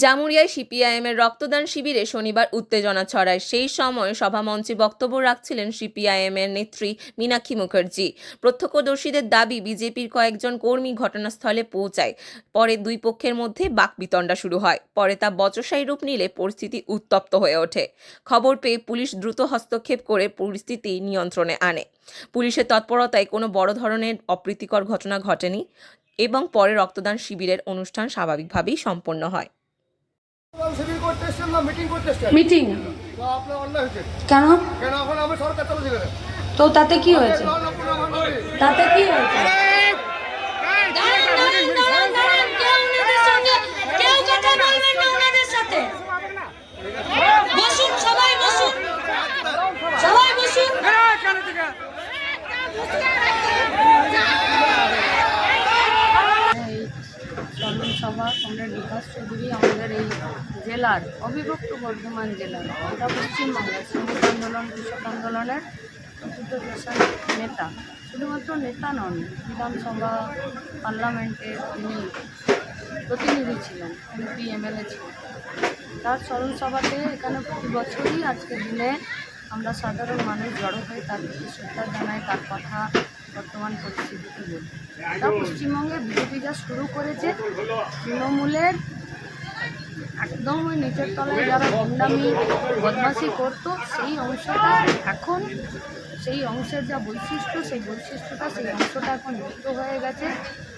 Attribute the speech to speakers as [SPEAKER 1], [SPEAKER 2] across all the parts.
[SPEAKER 1] জামুরিয়ায় সিপিআইএমের রক্তদান শিবিরে শনিবার উত্তেজনা ছড়ায়। সেই সময় সভামঞ্চে বক্তব্য রাখছিলেন সিপিআইএমের নেত্রী মীনাক্ষী মুখার্জি। প্রত্যক্ষদর্শীদের দাবি, বিজেপির কয়েকজন কর্মী ঘটনাস্থলে পৌঁছায়। পরে দুই পক্ষের মধ্যে বাকবিতণ্ডা শুরু হয়। পরে তা বচসায় রূপ নিলে পরিস্থিতি উত্তপ্ত হয়ে ওঠে। খবর পেয়ে পুলিশ দ্রুত হস্তক্ষেপ করে পরিস্থিতি নিয়ন্ত্রণে আনে। পুলিশের তৎপরতায় কোনো বড় ধরনের অপ্রীতিকর ঘটনা ঘটেনি এবং পরে রক্তদান শিবিরের অনুষ্ঠান স্বাভাবিকভাবেই সম্পন্ন হয়।
[SPEAKER 2] মিটিং কেন? তো তাতে কি হয়েছে? তাতে কি হয়েছে? সভা কমরেড বিকাশ চৌধুরী আমাদের এই জেলার অবিভক্ত বর্ধমান জেলার এটা পশ্চিমবঙ্গের শ্রমিক আন্দোলন কৃষক আন্দোলনের প্রকৃত নেতা, শুধুমাত্র নেতা নন, বিধানসভা পার্লামেন্টের তিনি প্রতিনিধি ছিলেন, এমপি এমএলএ ছিলেন। তার স্মরণ সভাতে এখানে প্রতি বছরই আজকের দিনে আমরা সাধারণ মানুষ জড়ো হয়ে তার প্রতি শ্রদ্ধা জানাই, তার কথা বর্তমান পরিস্থিতিতে বলি। তা পশ্চিমবঙ্গে বিজেপি যা শুরু করেছে, তৃণমূলের একদম ওই নিচের তলায় যারা গুন্ডামি বদমাশি করতো, সেই অংশটা এখন, সেই অংশের যা বৈশিষ্ট্য, সেই বৈশিষ্ট্যটা, সেই অংশটা এখন যুক্ত হয়ে গেছে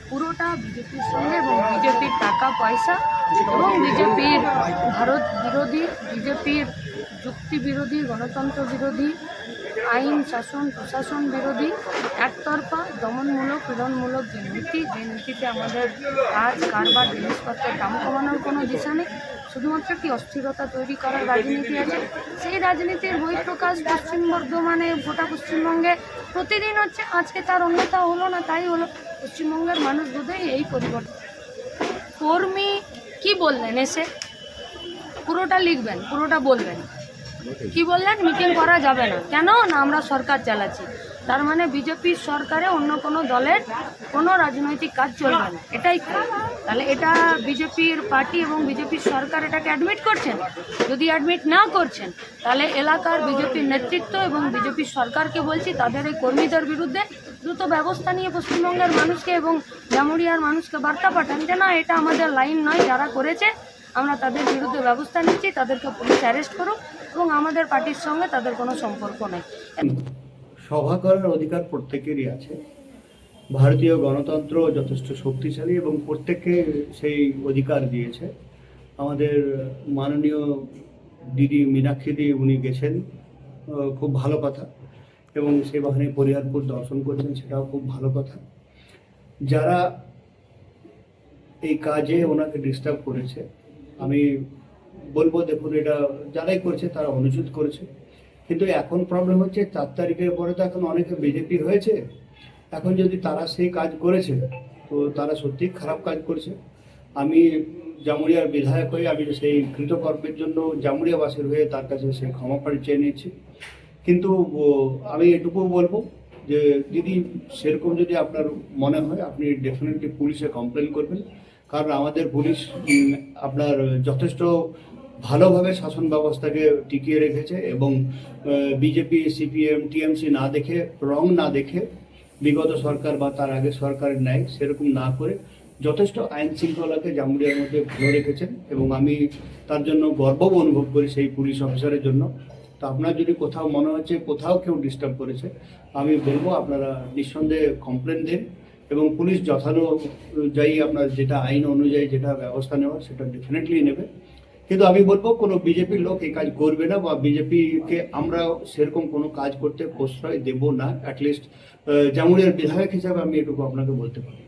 [SPEAKER 2] পুরোটা বিজেপির সঙ্গে, এবং বিজেপির টাকা পয়সা এবং বিজেপির ভারত বিরোধী, বিজেপির যুক্তি বিরোধী, গণতন্ত্র বিরোধী, আইন শাসন প্রশাসন বিরোধী, একতরফা দমনমূলক পীড়নমূলক যে নীতিতে আমাদের কাজ কারবার জিনিসপত্রের দাম কমানোর কোনো দিশা নেই, শুধুমাত্র একটি অস্থিরতা তৈরি করার রাজনীতি আছে। সেই রাজনীতির বহিঃপ্রকাশ পশ্চিম বর্ধমানে, গোটা পশ্চিমবঙ্গে প্রতিদিন হচ্ছে। আজকে তার অন্যতা হলো না, তাই হলো। পশ্চিমবঙ্গের মানুষ বোধহয় এই পরিবর্তন। কর্মী কি বললেন এসে পুরোটা লিখবেন, পুরোটা বলবেন। কি বললেন? মিটিং করা যাবে না। কেন না? আমরা সরকার চালাচ্ছি। তার মানে বিজেপির সরকারে অন্য কোনো দলের কোনো রাজনৈতিক কাজ চলবে না, এটাই। তাহলে এটা বিজেপির পার্টি এবং বিজেপির সরকার এটাকে অ্যাডমিট করছেন? যদি অ্যাডমিট না করছেন, তাহলে এলাকার বিজেপির নেতৃত্ব এবং বিজেপির সরকারকে বলছি, তাদের এই কর্মীদের বিরুদ্ধে দ্রুত ব্যবস্থা নিয়ে পশ্চিমবঙ্গের মানুষকে এবং জামুরিয়ার মানুষকে বার্তা পাঠান যে না, এটা আমাদের লাইন নয়, যারা করেছে আমরা তাদের বিরুদ্ধে ব্যবস্থা নিচ্ছি, তাদেরকে পুলিশ অ্যারেস্ট করুক এবং আমাদের পার্টির সঙ্গে তাদের কোনো সম্পর্ক নেই।
[SPEAKER 3] সভা করার অধিকার প্রত্যেকেরই আছে। ভারতীয় গণতন্ত্র যথেষ্ট শক্তিশালী এবং প্রত্যেককে সেই অধিকার দিয়েছে। আমাদের মাননীয় দিদি মীনাক্ষীদি উনি গেছেন, খুব ভালো কথা, এবং সেই বাহিনী পরিহারপুর দর্শন করছেন, সেটাও খুব ভালো কথা। যারা এই কাজে ওনাকে ডিস্টার্ব করেছে, আমি বলবো দেখুন, এটা যারাই করছে তারা অনুচিত করেছে। কিন্তু এখন প্রবলেম হচ্ছে 4 তারিখের পরে তো এখন অনেকে বিজেপি হয়েছে। এখন যদি তারা সেই কাজ করেছে, তো তারা সত্যিই খারাপ কাজ করছে। আমি জামুরিয়ার বিধায়ক হয়ে আমি সেই কৃতকর্মের জন্য জামুরিয়াবাসীর হয়ে তার কাছে সেই ক্ষমা প্রার্থী চেয়ে নিয়েছি। কিন্তু আমি এটুকু বলবো যে দিদি, সেরকম যদি আপনার মনে হয়, আপনি ডেফিনেটলি পুলিশে কমপ্লেন করবেন। কারণ আমাদের পুলিশ আপনার যথেষ্ট ভালোভাবে শাসন ব্যবস্থাকে টিকিয়ে রেখেছে এবং বিজেপি, সিপিএম, টিএমসি না দেখে, রং না দেখে, বিগত সরকার বা তার আগে সরকারের ন্যায় সেরকম না করে যথেষ্ট আইন শৃঙ্খলাকে জামুরিয়ার মধ্যে ভালো রেখেছেন, এবং আমি তার জন্য গর্ব অনুভব করি সেই পুলিশ অফিসারের জন্য। তো আপনার যদি কোথাও মনে হচ্ছে কোথাও কেউ ডিস্টার্ব করেছে, আমি বলবো আপনারা নিঃসন্দেহে কমপ্লেন দিন এবং পুলিশ যথানুযায়ী আপনার যেটা আইন অনুযায়ী যেটা ব্যবস্থা নেওয়ার সেটা ডেফিনেটলি নেবে। কিন্তু আমি বলবো কোনো বিজেপির লোক এই কাজ করবে না, বা বিজেপিকে আমরা সেরকম কোনো কাজ করতে প্রশ্রয় দেব না। অ্যাটলিস্ট জামুরিয়ার বিধায়ক হিসাবে আমি এটুকু আপনাকে বলতে পারি।